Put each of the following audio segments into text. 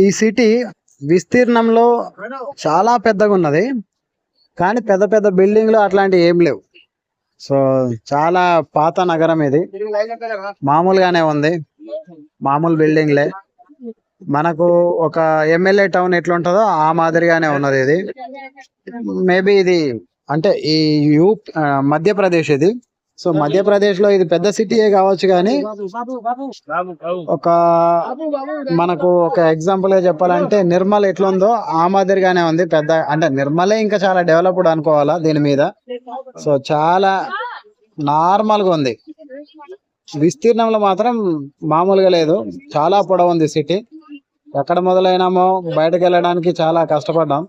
ఈ సిటీ విస్తీర్ణంలో చాలా పెద్దగా ఉన్నది, కానీ పెద్ద పెద్ద బిల్డింగ్లు అట్లాంటివి ఏం లేవు. సో చాలా పాత నగరం ఇది. మామూలుగానే ఉంది, మామూలు బిల్డింగ్లే. మనకు ఒక ఎమ్మెల్యే టౌన్ ఎట్లుంటుందో ఆ మాదిరిగానే ఉన్నది ఇది. మేబీ ఇది అంటే ఈ మధ్యప్రదేశ్ ఇది. సో మధ్యప్రదేశ్ లో ఇది పెద్ద సిటీయే కావచ్చు, కానీ ఒక మనకు ఒక ఎగ్జాంపుల్ గా చెప్పాలంటే నిర్మల్ ఎట్లుందో ఆ మాదిరిగానే ఉంది. పెద్ద అంటే నిర్మలే ఇంకా చాలా డెవలప్డ్ అనుకోవాలా దీని మీద. సో చాలా నార్మల్ గా ఉంది. విస్తీర్ణంలో మాత్రం మామూలుగా లేదు, చాలా పొడవు ఉంది సిటీ. ఎక్కడ మొదలైనామో బయటకు వెళ్ళడానికి చాలా కష్టపడ్డాం.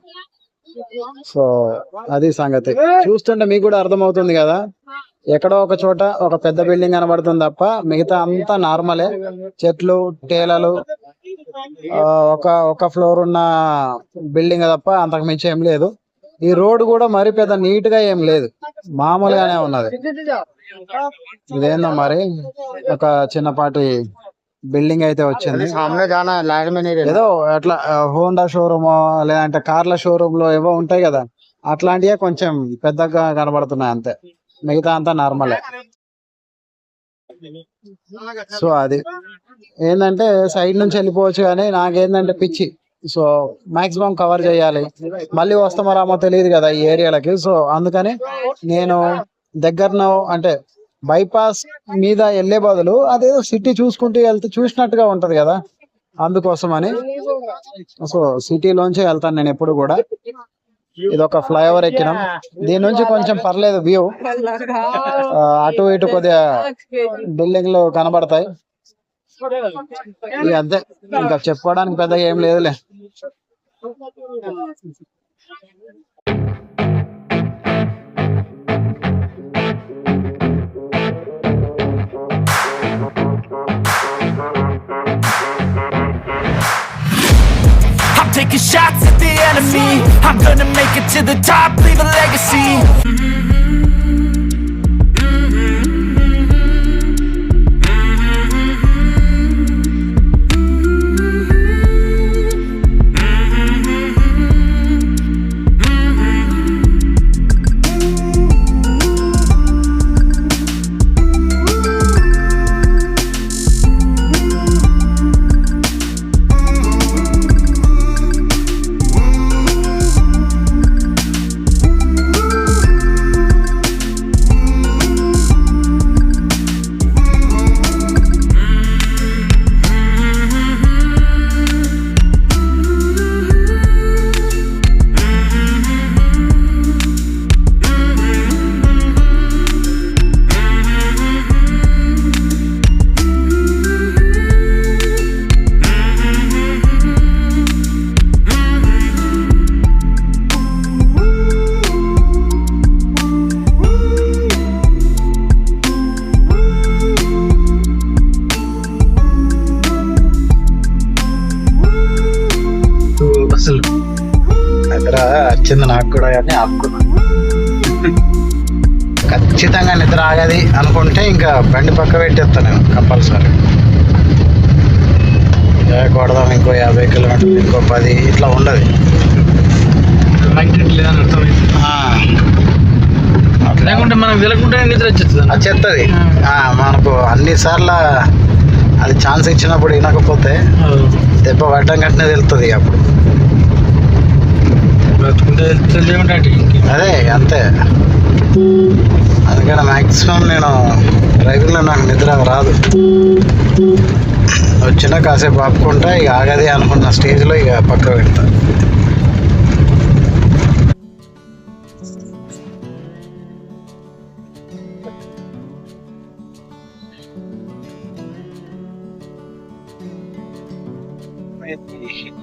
సో అది సంగతి. చూస్తుంటే మీకు కూడా అర్థమవుతుంది కదా, ఎక్కడో ఒక చోట ఒక పెద్ద బిల్డింగ్ కనబడుతుంది తప్ప మిగతా అంతా నార్మలే. చెట్లు, టేలలు, ఒక ఫ్లోర్ ఉన్న బిల్డింగ్ తప్ప అంతకు మించి ఏం లేదు. ఈ రోడ్ కూడా మరి పెద్ద నీట్ గా ఏం లేదు, మామూలుగానే ఉన్నది. ఇదేందో మరి ఒక చిన్నపాటి బిల్డింగ్ అయితే వచ్చింది. ఏదో అట్లా హోండా షోరూమ్ లేదంటే కార్ల షోరూమ్ లో ఏవో ఉంటాయి కదా, అట్లాంటివే కొంచెం పెద్దగా కనబడుతున్నాయి అంతే, మిగతా అంతా నార్మలే. సో అది ఏంటంటే సైడ్ నుంచి వెళ్ళిపోవచ్చు, కానీ నాకేంటంటే పిచ్చి. సో మాక్సిమం కవర్ చేయాలి, మళ్ళీ వస్తామో రామో తెలియదు కదా ఈ ఏరియాలకి. సో అందుకని నేను దగ్గరలో అంటే బైపాస్ మీద వెళ్లే బదులు అదేదో సిటీ చూసుకుంటూ వెళ్తే చూసినట్టుగా ఉంటది కదా, అందుకోసమని. సో సిటీలోంచి వెళ్తాను నేను ఎప్పుడు కూడా. ఇది ఒక ఫ్లైఓవర్ ఎక్కినాం, దీని నుంచి కొంచెం పర్లేదు వ్యూ. అటు ఇటు కొద్దిగా బిల్డింగ్లు కనబడతాయి. ఇక అంతే, ఇంకా చెప్పుకోవడానికి పెద్దగా ఏం లేదులే. Taking shots at the enemy. I'm gonna make it to the top, leave a legacy. అసలు నిద్ర వచ్చింది నాకు కూడా, కానీ ఆపుకున్నా. ఖచ్చితంగా నిద్ర ఆగది అనుకుంటే ఇంకా బండి పక్క పెట్టేస్తాను నేను కంపల్సరీ. కొడదాం ఇంకో 50 కిలోమీటర్లు, ఇంకో 10 ఇట్లా ఉండదు. లేకుంటే మనకు తెలియకుండా నిద్ర వచ్చేస్తుంది. మనకు అన్నిసార్లు అది ఛాన్స్ ఇచ్చినప్పుడు వినకపోతే దెబ్బ పడ్డం కట్టినే తెలుస్తుంది. అప్పుడు అదే అంతే. అందుకని మ్యాక్సిమం నేను డ్రైవింగ్లో నాకు నిద్ర రాదు. వచ్చినా కాసేపు ఆపుకుంటా, ఇక ఆగది అనుకున్న స్టేజ్లో ఇక పక్క పెడతా.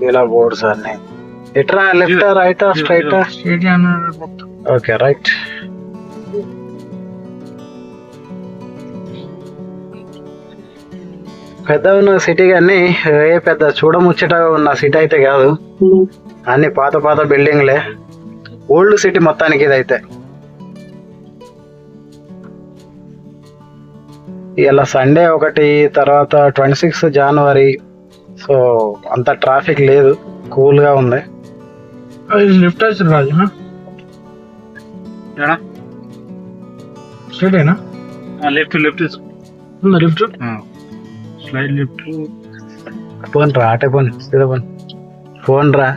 ఇలా బోర్డ్స్ అన్ని ఎట్రా, left right straight? Okay right. పెద్ద ఉన్న సిటీ కానీ ఏ పెద్ద చూడముచ్చటగా ఉన్న సిటీ అయితే కాదు. అన్ని పాత పాత బిల్డింగ్లే, ఓల్డ్ సిటీ మొత్తానికి ఇదైతే. ఇలా సండే ఒకటి, తర్వాత 26 జనవరి సో అంత ట్రాఫిక్ లేదు, కూల్ గా ఉంది. లిఫ్ట్ వచ్చి రాజు స్ట్రైట్ అయినా left lift lift slide lift. Phone రా, అటే పోన్, సీదా పోన్, ఫోన్ రా.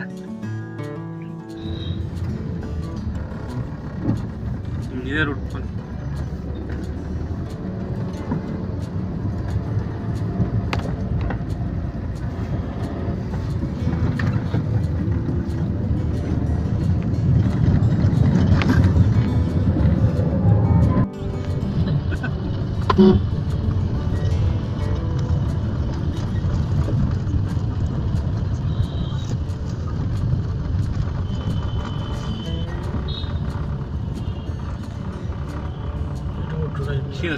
ఇదే రూట్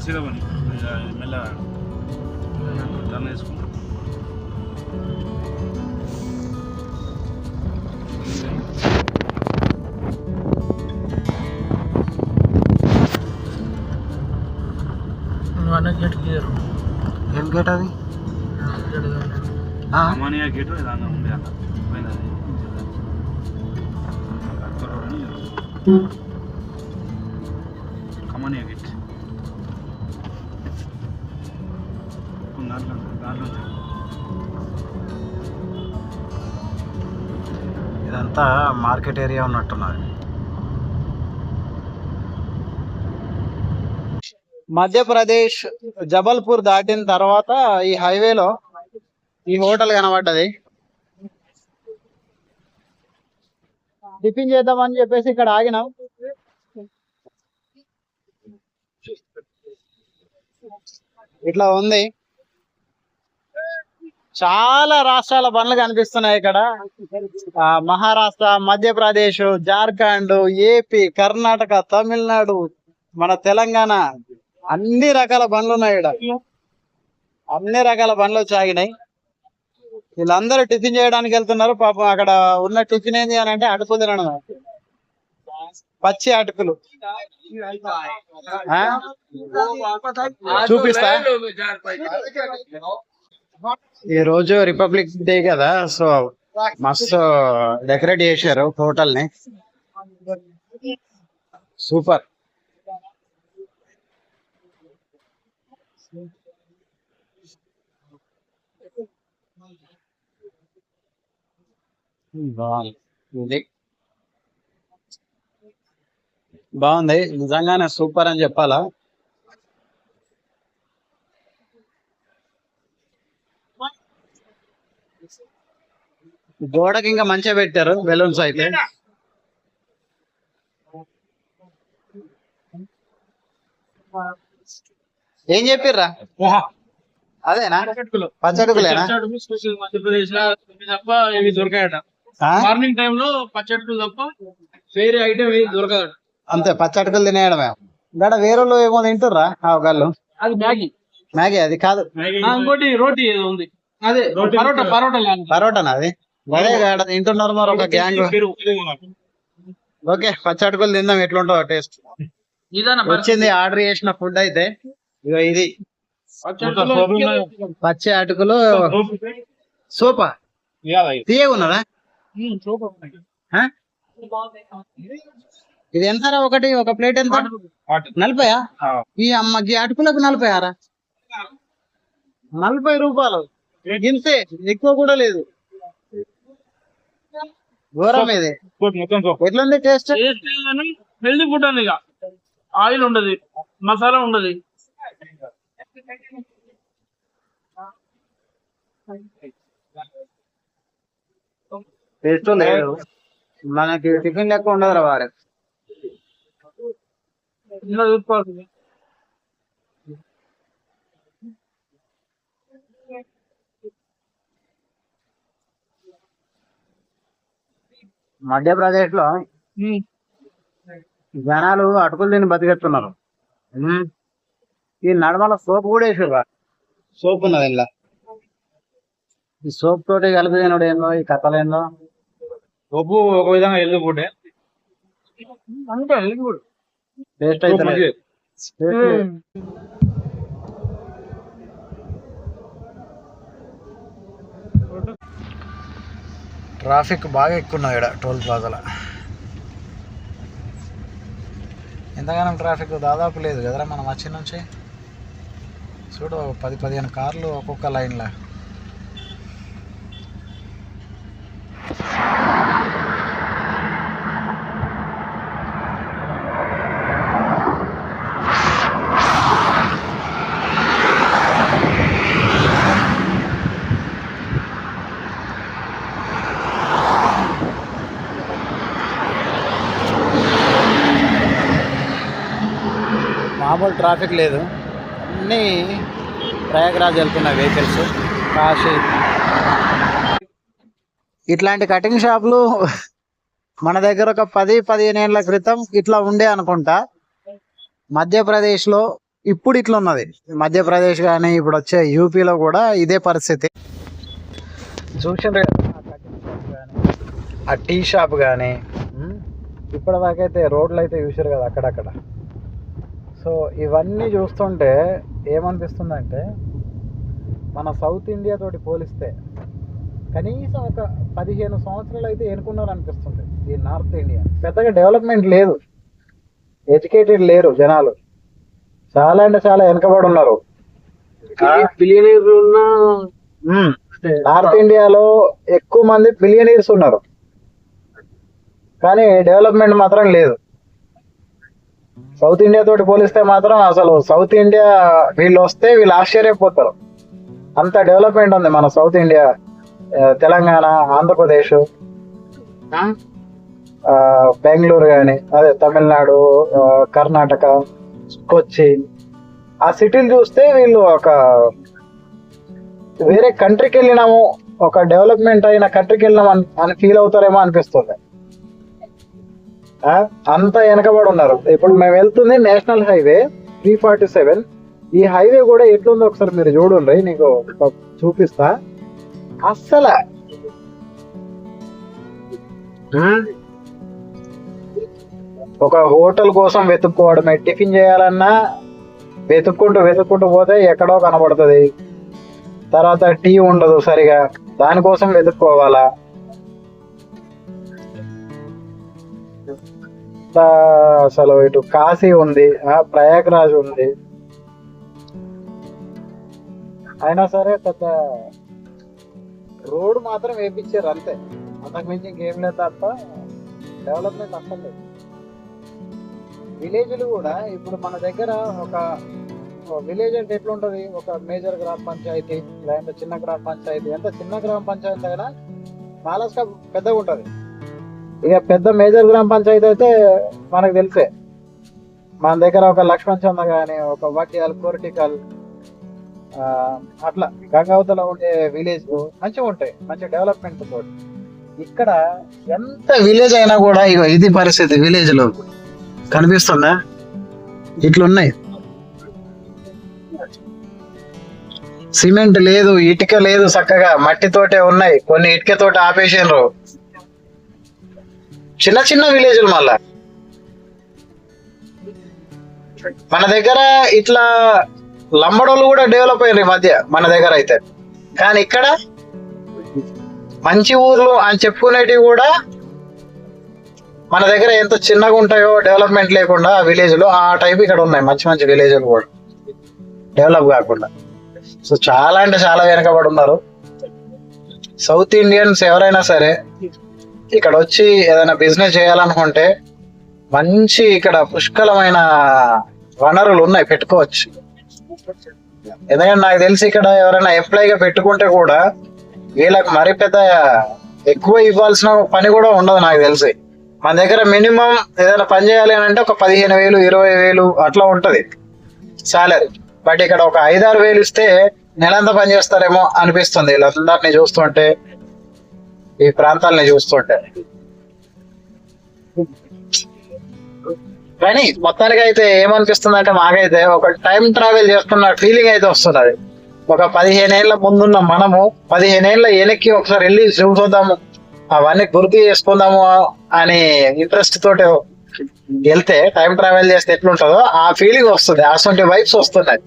సీదా పని మెల్ల టర్న్ వేసుకుంటాం. Gate clear. ఏం గేట్ అది? అమానియా గేట్ ఏదన్నా ఉంది అక్కడ పోయినది. అమానియా గేట్ ఇదంతా మార్కెట్ ఏరియా ఉన్నట్టున్నది. మధ్యప్రదేశ్ జబల్పూర్ దాటిన తర్వాత ఈ హైవేలో ఈ హోటల్ కనబడ్డది. టిఫిన్ చేద్దామని చెప్పేసి ఇక్కడ ఆగినాం. ఇట్లా ఉంది. చాలా రాష్ట్రాల బండ్లు కనిపిస్తున్నాయి ఇక్కడ. మహారాష్ట్ర, మధ్యప్రదేశ్, జార్ఖండ్, ఏపీ, కర్ణాటక, తమిళనాడు, మన తెలంగాణ, అన్ని రకాల బండ్లు ఉన్నాయి ఇక్కడ. అన్ని రకాల బండ్లు సాగినాయి. వీళ్ళందరూ టిఫిన్ చేయడానికి వెళ్తున్నారు. పాపం అక్కడ ఉన్న టిఫిన్ ఏంటి అని అంటే అటుకులు తినడం, పచ్చి అటుకులు. చూపిస్తా. ఈ రోజు రిపబ్లిక్ డే కదా, సో మస్తు డెకరేట్ చేశారు హోటల్ ని. సూపర్. బాగుంది నిజంగానే, సూపర్ అని చెప్పాలా. గోడకి ఇంకా మంచిగా పెట్టారు బెలూన్స్ అయితే. ఏం చెప్పిర్రా? అదేనా పచ్చడుకులేనా? మధ్యప్రదేశ్ తప్ప ఇవి దొరకాయట. మార్నింగ్ టైమ్ లో పచ్చడుకులు తప్ప వేరే ఐటమ్ ఏది దొరకదట. అంతే, పచ్చడుకులు తినేయడమే. గడ వేరే ఏమో తింటుర్రా వాళ్ళు. అది మ్యాగీ. మ్యాగీ అది కాదు, ఇంకోటి రోటీ ఏదో ఉంది. అదే పరోటా. పరోటానా అది? అదే గడ తింటున్నారు మరి ఒక గ్యాంగ్. ఓకే, పచ్చడుకులు తిందాం ఎట్లుంటుందో టేస్ట్. వచ్చింది ఆర్డర్ చేసిన ఫుడ్ అయితే. ఇగో ఇది పచ్చి అటుకులు సూపర్. తీయగున్నదా? ఇది ఎంతరా ఒకటి? ఒక ప్లేట్ ఎంత? 40. ఈ అమ్మకి అటుకులకు 40. 40 రూపాయలు. ఇంతే, ఎక్కువ కూడా లేదు. ఘోరం ఇది. ఎట్లుంది టేస్ట్? హెల్దీ ఫుడ్ అని. ఆయిల్ ఉండదు, మసాలా ఉండదు. టేస్ట్ లేదు, మనకి టిఫిన్ లెక్క ఉండదురా వారు. మధ్యప్రదేశ్ లో జనాలు అటుకులు తిని బతికెత్తున్నారు. ఈ నడమల సోప్ కూడా వేసారు. సోప్ ఉన్నది ఇలా. ఈ సోప్ తోటి కలిపి తినడు ఏందో, ఈ కథలు ఏందో. సోపు ఒక విధంగా హెల్దీ ఫుడ్ అంటే హెల్దీ ఫుడ్. టేస్ట్ అయితే ట్రాఫిక్ బాగా ఎక్కువ ఉన్నది ఇక్కడ టోల్ ప్లాజాలో. ఎంతగానో ట్రాఫిక్ దాదాపు లేదు కదరా మనం వచ్చి నుంచి. చూడు 10-15 కార్లు ఒక్కొక్క లైన్లో. మామూలు ట్రాఫిక్ లేదు, అన్నీ ప్రయాగరాజ్ వెళ్తున్నాయి వెహికల్స్. కాశీ ఇట్లాంటి కటింగ్ షాపులు మన దగ్గర ఒక 10-15 ఏళ్ళ క్రితం ఇట్లా ఉండే అనుకుంటా. మధ్యప్రదేశ్లో ఇప్పుడు ఇట్లా ఉన్నది. మధ్యప్రదేశ్ కానీ ఇప్పుడు వచ్చే యూపీలో కూడా ఇదే పరిస్థితి. చూసిండ్రు కదా ఆ కటింగ్ షాప్ కానీ ఆ టీ షాప్ కానీ. ఇప్పటిదాకైతే రోడ్లు అయితే చూసారు కదా అక్కడక్కడ. సో ఇవన్నీ చూస్తుంటే ఏమనిపిస్తుందంటే మన సౌత్ ఇండియా తోటి పోలిస్తే కనీసం ఒక 15 సంవత్సరాలు అయితే ఎన్నుకున్నారు అనిపిస్తుంది ఈ నార్త్ ఇండియా. పెద్దగా డెవలప్మెంట్ లేదు, ఎడ్యుకేటెడ్ లేరు జనాలు, చాలా అంటే చాలా వెనకబడి ఉన్నారు. నార్త్ ఇండియాలో ఎక్కువ మంది బిలియనీర్స్ ఉన్నారు, కానీ డెవలప్మెంట్ మాత్రం లేదు. సౌత్ ఇండియా తోటి పోలిస్తే మాత్రం అసలు సౌత్ ఇండియా వీళ్ళు వస్తే వీళ్ళు ఆశ్చర్యపోతారు. అంత డెవలప్మెంట్ ఉంది మన సౌత్ ఇండియా. తెలంగాణ, ఆంధ్రప్రదేశ్, బెంగళూరు కానీ, అదే తమిళనాడు, కర్ణాటక, కొచ్చి, ఆ సిటీలు చూస్తే వీళ్ళు ఒక వేరే కంట్రీకి వెళ్ళినాము, ఒక డెవలప్మెంట్ అయిన కంట్రీకి వెళ్ళినాం అని ఫీల్ అవుతారేమో అనిపిస్తుంది. అంత వెనకబడి ఉన్నారు. ఇప్పుడు మేము వెళ్తుంది నేషనల్ హైవే 347. ఈ హైవే కూడా ఎట్లుందో ఒకసారి మీరు చూడండి, నీకు చూపిస్తా. అస్సలు ఒక హోటల్ కోసం వెతుక్కోవడమే. టిఫిన్ చేయాలన్నా వెతుక్కుంటూ పోతే ఎక్కడో కనబడుతుంది. తర్వాత టీ ఉండదు సరిగా, దానికోసం వెతుక్కోవాలా. అసలు ఇటు కాశీ ఉంది, ప్రయాగరాజ్ ఉంది, అయినా సరే పెద్ద రోడ్ మాత్రం వేయించారు అంతే, అంతకుమించి ఇంకేం లేదు తప్ప డెవలప్మెంట్ అసలు లేదు. విలేజ్లు కూడా ఇప్పుడు మన దగ్గర ఒక విలేజ్ అంటే ఎట్లుంటది, ఒక మేజర్ గ్రామ పంచాయతీ లేదంటే చిన్న గ్రామ పంచాయతీ. ఎంత చిన్న గ్రామ పంచాయతీ అయినా చాలా పెద్దగా ఉంటది. ఇక పెద్ద మేజర్ గ్రామ పంచాయతీ అయితే మనకు తెలిసే, మన దగ్గర ఒక లక్ష్మణ్ చంద కానీ, ఒక వడ్డియాల్, కోరిటికల్, అట్లా గంగావతలో ఉండే విలేజ్ మంచిగా ఉంటాయి, మంచి డెవలప్మెంట్ తోటి. ఇక్కడ ఎంత విలేజ్ అయినా కూడా ఇగో ఇది పరిస్థితి. విలేజ్ లో కనిపిస్తుందా, ఇట్లున్నాయి. సిమెంట్ లేదు, ఇటుక లేదు, చక్కగా మట్టితోటే ఉన్నాయి. కొన్ని ఇటుకతోటి ఆపేసినారు. చిన్న చిన్న విలేజ్లు. మళ్ళా మన దగ్గర ఇట్లా లంబడోళ్ళు కూడా డెవలప్ అయ్యారు ఈ మధ్య మన దగ్గర అయితే. కానీ ఇక్కడ మంచి ఊర్లు అని చెప్పుకునేటివి కూడా మన దగ్గర ఎంత చిన్నగా ఉంటాయో డెవలప్మెంట్ లేకుండా ఆ విలేజ్లు, ఆ టైప్ ఇక్కడ ఉన్నాయి మంచి మంచి విలేజ్లు కూడా డెవలప్ కాకుండా. సో చాలా అంటే చాలా వెనకబడి ఉన్నారు. సౌత్ ఇండియన్స్ ఎవరైనా సరే ఇక్కడ వచ్చి ఏదైనా బిజినెస్ చేయాలనుకుంటే మంచి ఇక్కడ పుష్కలమైన వనరులు ఉన్నాయి, పెట్టుకోవచ్చు. ఎందుకంటే నాకు తెలిసి ఇక్కడ ఎవరైనా ఎంప్లాయీగా పెట్టుకుంటే కూడా వీళ్ళకి మరి పెద్ద ఎక్కువ ఇవ్వాల్సిన పని కూడా ఉండదు నాకు తెలిసి. మన దగ్గర మినిమం ఏదైనా పని చేయాలి అని అంటే ఒక 15,000, 20,000 అట్లా ఉంటది సాలరీ. బట్ ఇక్కడ ఒక 5-6 వేలు ఇస్తే నెలంతా పని చేస్తారేమో అనిపిస్తుంది వీళ్ళందరినీ చూస్తుంటే, ఈ ప్రాంతాలని చూస్తుంటే. కానీ మొత్తానికి అయితే ఏమనిపిస్తుంది అంటే మాకైతే ఒక టైం ట్రావెల్ చేస్తున్న ఫీలింగ్ అయితే వస్తున్నది. ఒక 15 ఏళ్ళ ముందున్న మనము 15 ఏళ్ళ వెనక్కి ఒకసారి వెళ్ళి చూద్దాము, అవన్నీ గుర్తు చేసుకుందాము అని ఇంట్రెస్ట్ తోటి వెళ్తే, టైం ట్రావెల్ చేస్తే ఎట్లుంటుందో ఆ ఫీలింగ్ వస్తుంది, అటువంటి వైబ్స్ వస్తున్నాయి.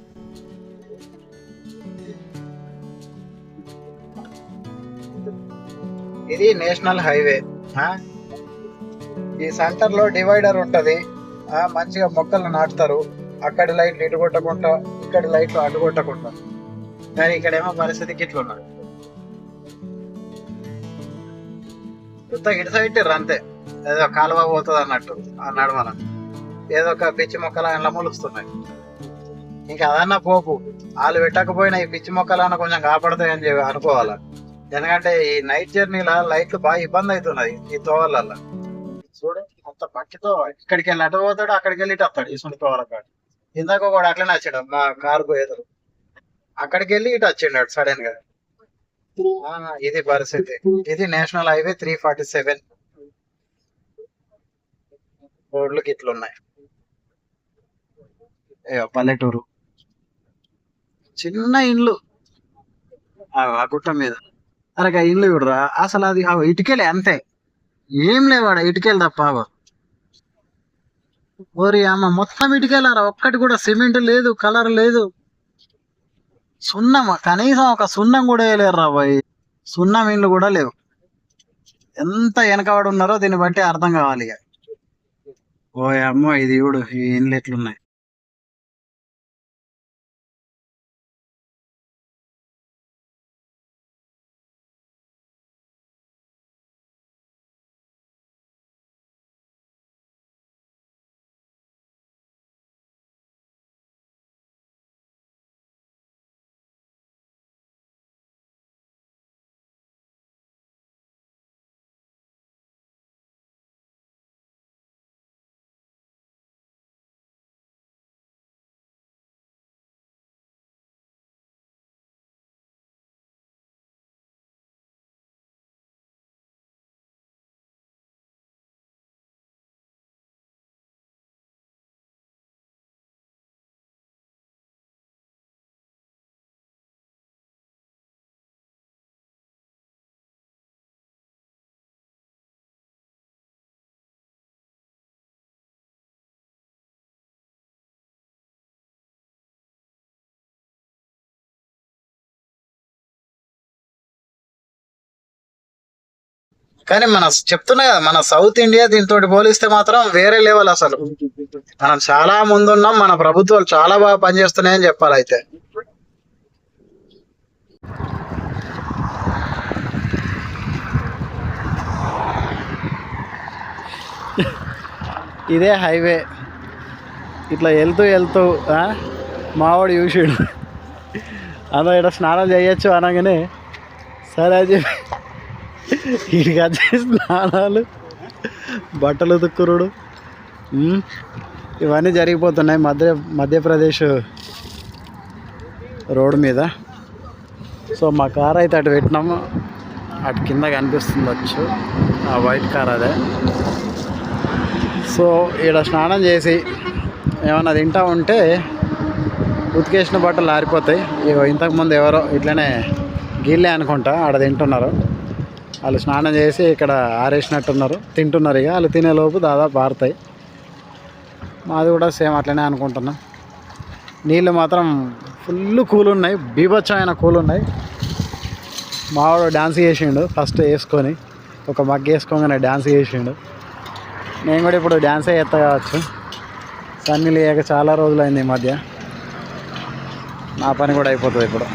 ఇది నేషనల్ హైవే. ఈ సెంటర్ లో డివైడర్ ఉంటది. మంచిగా మొక్కలు నాటుతారు. అక్కడి లైట్లు ఇటు కొట్టకుండా, ఇక్కడి లైట్లు అటు కొట్టకుండా. కానీ ఇక్కడేమో పరిస్థితికి ఇట్లా ఉన్నది. ఇటు సైడ్ అంతే, ఏదో కాలువ పోతుంది అన్నట్టు ఆ నడమల ఏదో ఒక పిచ్చి మొక్కలు ఇలా మొలుస్తున్నాయి. ఇంకా అదన్నా పోపు, వాళ్ళు పెట్టకపోయినా ఈ పిచ్చి మొక్కలన్నా కొంచెం కాపాడతాయని చెప్పి అనుకోవాలా. ఎందుకంటే ఈ నైట్ జర్నీలో లైట్లు బాగా ఇబ్బంది అవుతున్నది ఈ తోవలల్లో. చూడు అంత పట్టితో ఇక్కడికి వెళ్ళి అటు పోతాడు, అక్కడికి వెళ్ళి ఇటు వస్తాడు. ఈ సుని తోవల కాడు ఇందాక కూడా అట్లనే వచ్చాడు మా కారు ఎదురు, అక్కడికి వెళ్ళి ఇటు వచ్చిండు సడన్ గా. ఇది పరిస్థితి. ఇది నేషనల్ హైవే 347. రోడ్లకి ఇట్లున్నాయి. పల్లెటూరు, చిన్న ఇండ్లు ఆ గుట్ట మీద. అరే ఇండ్లు చూడరా, అసలు అది ఇటుకెళ్ళి అంతే, ఏం లేవాడ ఇటుకెళ్ళి తప్ప. ఓరి అమ్మ మొత్తం ఇటుకెళ్ళారా, ఒక్కటి కూడా సిమెంట్ లేదు, కలర్ లేదు, సున్నం, కనీసం ఒక సున్నం కూడా వేయలేరు రా బాయ్. సున్నం ఇండ్లు కూడా లేవు. ఎంత వెనకబడి ఉన్నారో దీన్ని బట్టి అర్థం కావాలి ఇక. ఓ అమ్మో ఇది చూడు ఈ ఇండ్లు ఎట్లున్నాయి. కానీ మన చెప్తున్నా కదా, మన సౌత్ ఇండియా దీంతో పోలిస్తే మాత్రం వేరే లెవెల్. అసలు మనం చాలా ముందున్నాం, మన ప్రభుత్వాలు చాలా బాగా పనిచేస్తున్నాయని చెప్పాలి. అయితే ఇదే హైవే. ఇట్లా వెళ్తూ వెళ్తూ మావాడు చూసాడు, అలా ఇక్కడ స్నానాలు చేయొచ్చు అనగానే సరే అని చెప్పి ఇడికి వచ్చే స్నానాలు, బట్టలు ఉతుక్కురుడు, ఇవన్నీ జరిగిపోతున్నాయి మధ్యప్రదేశ్ రోడ్డు మీద. సో మా కార్ అయితే అటు పెట్టినాము, అటు కింద కనిపిస్తుండొచ్చు ఆ వైట్ కార్ అదే. సో ఇక్కడ స్నానం చేసి ఏమన్నా తింటా ఉంటే ఉతికేసిన బట్టలు ఆరిపోతాయి. ఇంతకుముందు ఎవరో ఇట్లనే గీళ్ళే అనుకుంటా ఆడ తింటున్నారు. వాళ్ళు స్నానం చేసి ఇక్కడ ఆరేసినట్టున్నారు, తింటున్నారు. ఇక వాళ్ళు తినేలోపు దాదాపు ఆరుతాయి. మాది కూడా సేమ్ అట్లనే అనుకుంటున్నాం. నీళ్ళు మాత్రం ఫుల్ కూల్ ఉన్నాయి, బీభత్సమైన కూల్ ఉన్నాయి. మావాడు డ్యాన్స్ చేసిండు ఫస్ట్ వేసుకొని, ఒక మగ్గు వేసుకోగానే డ్యాన్స్ చేసిండు. నేను కూడా ఇప్పుడు డ్యాన్సే చేస్తా కావచ్చు. సన్నీ లేక చాలా రోజులైంది ఈ మధ్య. నా పని కూడా అయిపోతుంది ఇప్పుడు.